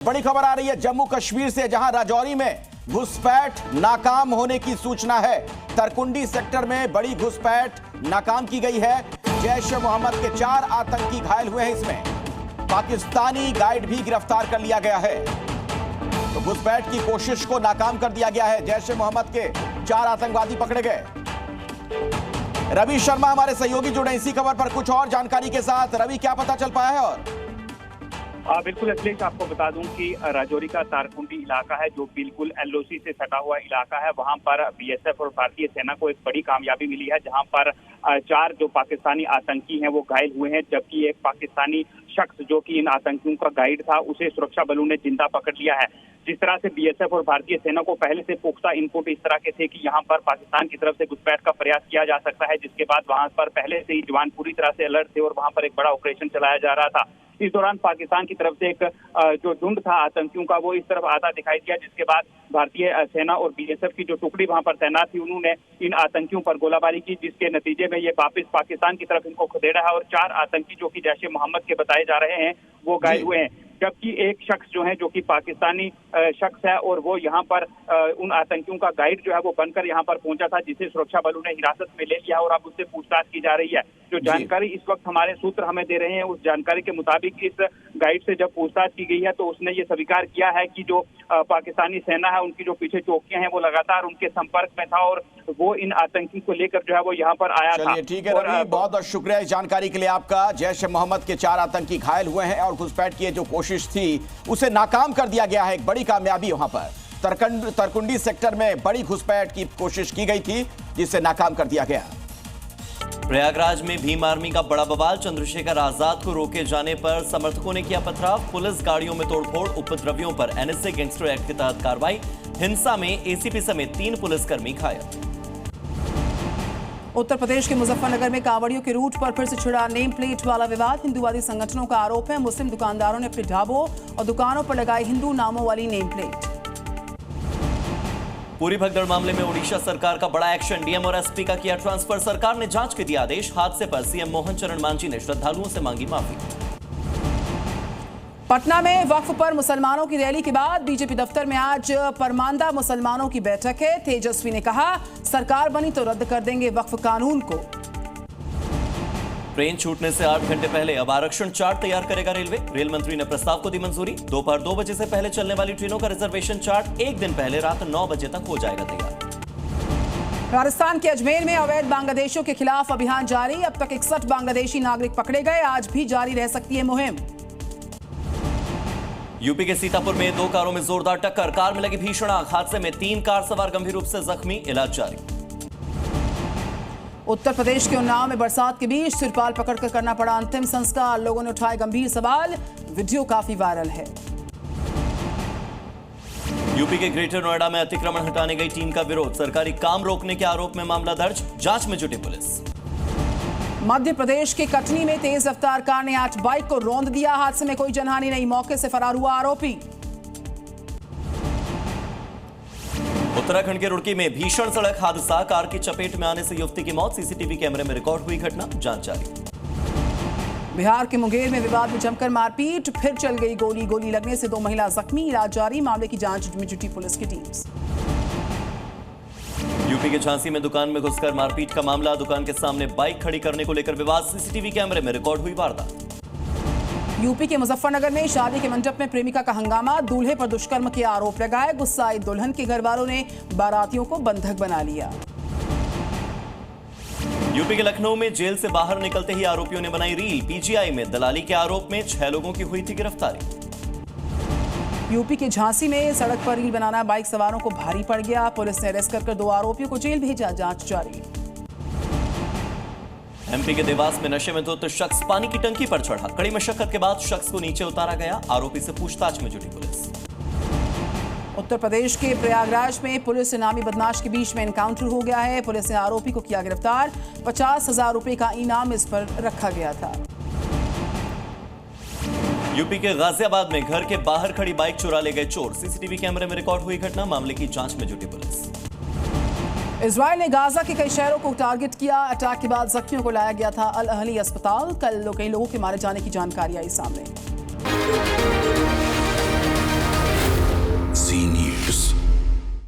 बड़ी खबर आ रही है जम्मू कश्मीर से, जहां राजौरी में घुसपैठ नाकाम होने की सूचना है। तरकुंडी सेक्टर में बड़ी घुसपैठ नाकाम की गई है। जैश ए मोहम्मद के 4 आतंकी घायल हुए हैं। इसमें पाकिस्तानी गाइड भी गिरफ्तार कर लिया गया है। तो घुसपैठ की कोशिश को नाकाम कर दिया गया है। जैश ए मोहम्मद के 4 आतंकवादी पकड़े गए। रवि शर्मा हमारे सहयोगी जुड़े इसी खबर पर कुछ और जानकारी के साथ। रवि, क्या पता चल पाया है? और बिल्कुल अखिलेश, आपको बता दूं कि राजौरी का तारकुंडी इलाका है जो बिल्कुल एलओसी से सटा हुआ इलाका है। वहां पर बीएसएफ और भारतीय सेना को एक बड़ी कामयाबी मिली है, जहां पर 4 जो पाकिस्तानी आतंकी हैं वो घायल हुए हैं, जबकि एक पाकिस्तानी शख्स जो कि इन आतंकियों का गाइड था उसे सुरक्षा बलों ने जिंदा पकड़ लिया है। जिस तरह से बीएसएफ और भारतीय सेना को पहले से पुख्ता इनपुट इस तरह के थे कि यहाँ पर पाकिस्तान की तरफ से घुसपैठ का प्रयास किया जा सकता है, जिसके बाद वहां पर पहले से ही जवान पूरी तरह से अलर्ट थे और वहां पर एक बड़ा ऑपरेशन चलाया जा रहा था। इस दौरान पाकिस्तान की तरफ से एक जो झुंड था आतंकियों का वो इस तरफ आता दिखाई दिया, जिसके बाद भारतीय सेना और बीएसएफ की जो टुकड़ी वहां पर तैनात थी उन्होंने इन आतंकियों पर गोलाबारी की, जिसके नतीजे में ये वापस पाकिस्तान की तरफ इनको खदेड़ा है और 4 आतंकी जो कि जैश ए मोहम्मद के बताए जा रहे हैं वो घायल हुए हैं। जबकि एक शख्स जो है जो कि पाकिस्तानी शख्स है और वो यहाँ पर उन आतंकियों का गाइड जो है वो बनकर यहाँ पर पहुंचा था, जिसे सुरक्षा बलों ने हिरासत में ले लिया और अब उससे पूछताछ की जा रही है। जो जानकारी इस वक्त हमारे सूत्र हमें दे रहे हैं उस जानकारी के मुताबिक इस गाइड से जब पूछताछ की गई है तो उसने ये स्वीकार किया है कि जो पाकिस्तानी सेना है उनकी जो पीछे चौकियां हैं वो लगातार उनके संपर्क में था और वो इन आतंकी को लेकर जो है वो यहाँ पर आया था। ठीक है रवि, बहुत बहुत शुक्रिया इस जानकारी के लिए आपका। जैश ए मोहम्मद के 4 आतंकी घायल हुए हैं और घुसपैठ की जो कोशिश थी उसे नाकाम कर दिया गया है। एक बड़ी कामयाबी वहां पर तरकुंडी सेक्टर में बड़ी घुसपैठ की कोशिश की गई थी, जिसे नाकाम कर दिया गया। प्रयागराज में भीम आर्मी का बड़ा बवाल। चंद्रशेखर आजाद को रोके जाने पर समर्थकों ने किया पथराव। पुलिस गाड़ियों में तोड़फोड़। उपद्रवियों पर एनएसए गैंगस्टर एक्ट के तहत कार्रवाई। हिंसा में एसीपी समेत 3 पुलिसकर्मी घायल। उत्तर प्रदेश के मुजफ्फरनगर में कांवड़ियों के रूट पर फिर से छिड़ा नेम प्लेट वाला विवाद। हिंदूवादी संगठनों का आरोप है मुस्लिम दुकानदारों ने अपने ढाबों और दुकानों पर लगाई हिंदू नामों वाली नेम प्लेट। पूरी भगदड़ मामले में ओडिशा सरकार का बड़ा एक्शन। डीएम और एसपी का किया ट्रांसफर। सरकार ने जांच के दिया आदेश। हादसे पर सीएम मोहन चरण मांझी ने श्रद्धालुओं से मांगी माफी। पटना में वक्फ पर मुसलमानों की रैली के बाद बीजेपी दफ्तर में आज परमांदा मुसलमानों की बैठक है। तेजस्वी ने कहा सरकार बनी तो रद्द कर देंगे वक्फ कानून को। ट्रेन छूटने से 8 घंटे पहले अब आरक्षण चार्ट तैयार करेगा रेलवे। रेल मंत्री ने प्रस्ताव को दी मंजूरी। दोपहर 2 बजे से पहले चलने वाली ट्रेनों का रिजर्वेशन चार्ट 1 दिन पहले रात 9 बजे तक हो जाएगा तैयार। राजस्थान के अजमेर में अवैध बांग्लादेशियों के खिलाफ अभियान जारी। अब तक 61 बांग्लादेशी नागरिक पकड़े गए। आज भी जारी रह सकती है मुहिम। यूपी के सीतापुर में 2 कारों में जोरदार टक्कर। कार में लगी भीषण आग। हादसे में 3 कार सवार गंभीर रूप से जख्मी। इलाज जारी। उत्तर प्रदेश के उन्नाव में बरसात के बीच तिरपाल पकड़कर करना पड़ा अंतिम संस्कार। लोगों ने उठाए गंभीर सवाल। वीडियो काफी वायरल है। यूपी के ग्रेटर नोएडा में अतिक्रमण हटाने गई टीम का विरोध। सरकारी काम रोकने के आरोप में मामला दर्ज। जांच में जुटी पुलिस। मध्य प्रदेश के कटनी में तेज रफ्तार कार ने आज बाइक को रौंद दिया। हादसे में कोई जनहानि नहीं। मौके से फरार हुआ आरोपी। उत्तराखंड के रुड़की में भीषण सड़क हादसा। कार की चपेट में आने से युवती की मौत। सीसीटीवी कैमरे में रिकॉर्ड हुई घटना। जांच जारी। बिहार के मुंगेर में विवाद में जमकर मारपीट। फिर चल गई गोली। गोली लगने से 2 महिला जख्मी। इलाज जारी। मामले की जांच में जुटी पुलिस की टीम्स। यूपी के झांसी में दुकान में घुसकर मारपीट का मामला। दुकान के सामने बाइक खड़ी करने को लेकर विवाद। सीसीटीवी कैमरे में रिकॉर्ड हुई वारदात। यूपी के मुजफ्फरनगर में शादी के मंडप में प्रेमिका का हंगामा। दूल्हे पर दुष्कर्म के आरोप लगाए। गुस्साई दुल्हन के घर वालों ने बारातियों को बंधक बना लिया। यूपी के लखनऊ में जेल से बाहर निकलते ही आरोपियों ने बनाई रील। पीजीआई में दलाली के आरोप में 6 लोगों की हुई थी गिरफ्तारी। यूपी के झांसी में सड़क पर रील बनाना बाइक सवारों को भारी पड़ गया। पुलिस ने अरेस्ट कर 2 आरोपियों को जेल भेजा। जांच जारी। एमपी के देवास में नशे में धुत शख्स पानी की टंकी पर चढ़ा। कड़ी मशक्कत के बाद शख्स को नीचे उतारा गया। आरोपी से पूछताछ में जुटी पुलिस। उत्तर प्रदेश के प्रयागराज में पुलिस इनामी बदमाश के बीच में एनकाउंटर हो गया है। पुलिस ने आरोपी को किया गिरफ्तार। 50,000 रुपए का इनाम इस पर रखा गया था। यूपी के गाजियाबाद में घर के बाहर खड़ी बाइक चुरा ले गए चोर। सीसीटीवी कैमरे में रिकॉर्ड हुई घटना। मामले की जांच में जुटी पुलिस। इजराइल ने गाजा के कई शहरों को टारगेट किया। अटैक के बाद जख्मियों को लाया गया था अल अहली अस्पताल। कई लोगों के मारे जाने की जानकारी आई सामने।